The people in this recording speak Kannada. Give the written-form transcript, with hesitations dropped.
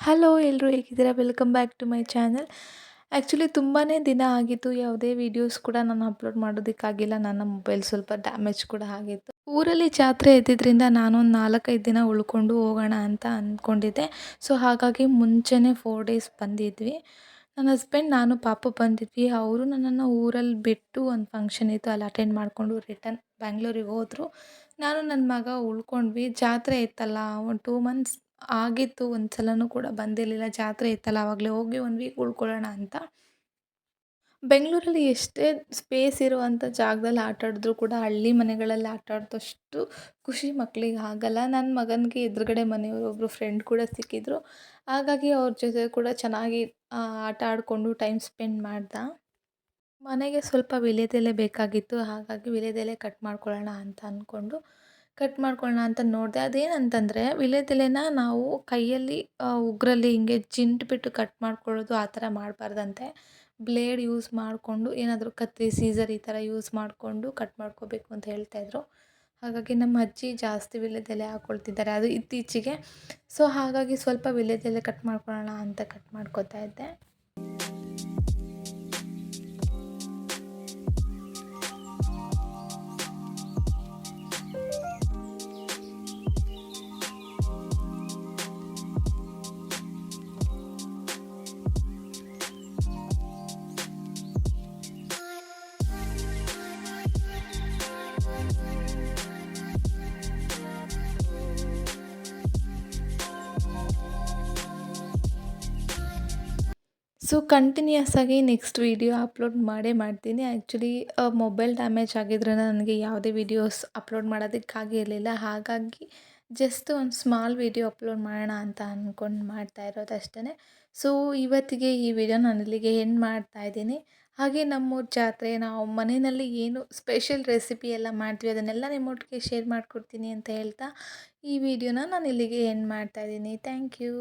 ಹಲೋ ಎಲ್ಲರೂ ಹೇಗಿದ್ದೀರಾ? Welcome back to my channel. Actually ತುಂಬಾ ದಿನ ಆಗಿತ್ತು ಯಾವುದೇ ವೀಡಿಯೋಸ್ ಕೂಡ ನಾನು ಅಪ್ಲೋಡ್ ಮಾಡೋದಕ್ಕಾಗಿಲ್ಲ. ನನ್ನ ಮೊಬೈಲ್ ಸ್ವಲ್ಪ ಡ್ಯಾಮೇಜ್ ಕೂಡ ಆಗಿತ್ತು. ಊರಲ್ಲಿ ಜಾತ್ರೆ ಇದ್ದಿದ್ದರಿಂದ ನಾನು ಒಂದು 4-5 ದಿನ ಉಳ್ಕೊಂಡು ಹೋಗೋಣ ಅಂತ ಅಂದ್ಕೊಂಡಿದ್ದೆ. ಸೊ ಹಾಗಾಗಿ ಮುಂಚೆನೇ 4 ಡೇಸ್ ಬಂದಿದ್ವಿ. ನನ್ನ ಹಸ್ಬೆಂಡ್, ನಾನು, ಪಾಪು ಬಂದಿದ್ವಿ. ಅವರು ನನ್ನನ್ನು ಊರಲ್ಲಿ ಬಿಟ್ಟು ಒಂದು ಫಂಕ್ಷನ್ ಇತ್ತು ಅಲ್ಲಿ ಅಟೆಂಡ್ ಮಾಡಿಕೊಂಡು ರಿಟರ್ನ್ ಬ್ಯಾಂಗ್ಳೂರಿಗೆ ಹೋದರು. ನಾನು ನನ್ನ ಮಗ ಉಳ್ಕೊಂಡ್ವಿ. ಜಾತ್ರೆ ಇತ್ತಲ್ಲ, ಒಂದು 2 ಮಂತ್ಸ್ ಆಗಿತ್ತು, ಒಂದು ಸಲನೂ ಕೂಡ ಬಂದಿರಲಿಲ್ಲ. ಜಾತ್ರೆ ಇತ್ತಲ್ಲ ಆವಾಗಲೇ ಹೋಗಿ 1 ವೀಕ್ ಉಳ್ಕೊಳ್ಳೋಣ ಅಂತ. ಬೆಂಗಳೂರಲ್ಲಿ ಎಷ್ಟೇ ಸ್ಪೇಸ್ ಇರುವಂಥ ಜಾಗದಲ್ಲಿ ಆಟ ಆಡಿದ್ರೂ ಕೂಡ ಹಳ್ಳಿ ಮನೆಗಳಲ್ಲಿ ಆಟ ಆಡಿದಷ್ಟು ಖುಷಿ ಮಕ್ಕಳಿಗೆ ಆಗಲ್ಲ. ನನ್ನ ಮಗನಿಗೆ ಎದುರುಗಡೆ ಮನೆಯವರು ಒಬ್ಬರು ಫ್ರೆಂಡ್ ಕೂಡ ಸಿಕ್ಕಿದ್ರು. ಹಾಗಾಗಿ ಅವ್ರ ಜೊತೆ ಕೂಡ ಚೆನ್ನಾಗಿ ಆಟ ಆಡಿಕೊಂಡು ಟೈಮ್ ಸ್ಪೆಂಡ್ ಮಾಡ್ದ. ಮನೆಗೆ ಸ್ವಲ್ಪ ವೀಳ್ಯದೆಲೆ ಬೇಕಾಗಿತ್ತು. ಹಾಗಾಗಿ ವೀಳ್ಯದೆಲೆ ಕಟ್ ಮಾಡ್ಕೊಳ್ಳೋಣ ಅಂತ ಅಂದ್ಕೊಂಡು ಕಟ್ ಮಾಡ್ಕೊಳ್ಳೋಣ ಅಂತ ನೋಡಿದೆ. ಅದೇನಂತಂದರೆ, ವೀಳ್ಯದೆಲೆನ ನಾವು ಕೈಯಲ್ಲಿ ಉಗುರಲ್ಲಿ ಹಿಂಗೆ ಚಿಂಟ್ಬಿಟ್ಟು ಕಟ್ ಮಾಡ್ಕೊಳ್ಳೋದು ಆ ಥರ ಮಾಡಬಾರ್ದಂತೆ. ಬ್ಲೇಡ್ ಯೂಸ್ ಮಾಡಿಕೊಂಡು, ಏನಾದರೂ ಕತ್ರಿ, ಸೀಸರ್ ಈ ಥರ ಯೂಸ್ ಮಾಡಿಕೊಂಡು ಕಟ್ ಮಾಡ್ಕೋಬೇಕು ಅಂತ ಹೇಳ್ತಾಯಿದ್ರು. ಹಾಗಾಗಿ ನಮ್ಮ ಅಜ್ಜಿ ಜಾಸ್ತಿ ವೀಳ್ಯದೆಲೆ ಹಾಕ್ಕೊಳ್ತಿದ್ದಾರೆ ಅದು ಇತ್ತೀಚೆಗೆ. ಸೊ ಹಾಗಾಗಿ ಸ್ವಲ್ಪ ವೀಳ್ಯದೆಲೆ ಕಟ್ ಮಾಡ್ಕೊಳ್ಳೋಣ ಅಂತ ಕಟ್ ಮಾಡ್ಕೊತಾ ಇದ್ದೆ. ಸೊ ಕಂಟಿನ್ಯೂಯಸ್ ಆಗಿ ನೆಕ್ಸ್ಟ್ ವೀಡಿಯೋ ಅಪ್ಲೋಡ್ ಮಾಡೇ ಮಾಡ್ತೀನಿ. ಆ್ಯಕ್ಚುಲಿ ಮೊಬೈಲ್ ಡ್ಯಾಮೇಜ್ ಆಗಿದ್ರಿಂದ ನನಗೆ ಯಾವುದೇ ವೀಡಿಯೋಸ್ ಅಪ್ಲೋಡ್ ಮಾಡೋದಕ್ಕಾಗಿರಲಿಲ್ಲ. ಹಾಗಾಗಿ ಜಸ್ಟ್ ಒಂದು ಸ್ಮಾಲ್ ವೀಡಿಯೋ ಅಪ್ಲೋಡ್ ಮಾಡೋಣ ಅಂತ ಅಂದ್ಕೊಂಡು ಮಾಡ್ತಾ ಇರೋದು ಅಷ್ಟೇ. ಸೊ ಇವತ್ತಿಗೆ ಈ ವಿಡಿಯೋ ನಾನು ಇಲ್ಲಿಗೆ ಎಂಡ್ ಮಾಡ್ತಾ ಇದ್ದೀನಿ. ಹಾಗೆ ನಮ್ಮೂರ ಜಾತ್ರೆ, ನಾವು ಮನೆಯಲ್ಲಿ ಏನು ಸ್ಪೆಷಲ್ ರೆಸಿಪಿ ಎಲ್ಲ ಮಾಡ್ತೀವಿ ಅದನ್ನೆಲ್ಲ ನಿಮ್ಮೊಟ್ಟಿಗೆ ಶೇರ್ ಮಾಡಿಕೊಡ್ತೀನಿ ಅಂತ ಹೇಳ್ತಾ ಈ ವಿಡಿಯೋನ ನಾನು ಇಲ್ಲಿಗೆ ಎಂಡ್ ಮಾಡ್ತಾ ಇದ್ದೀನಿ. Thank you.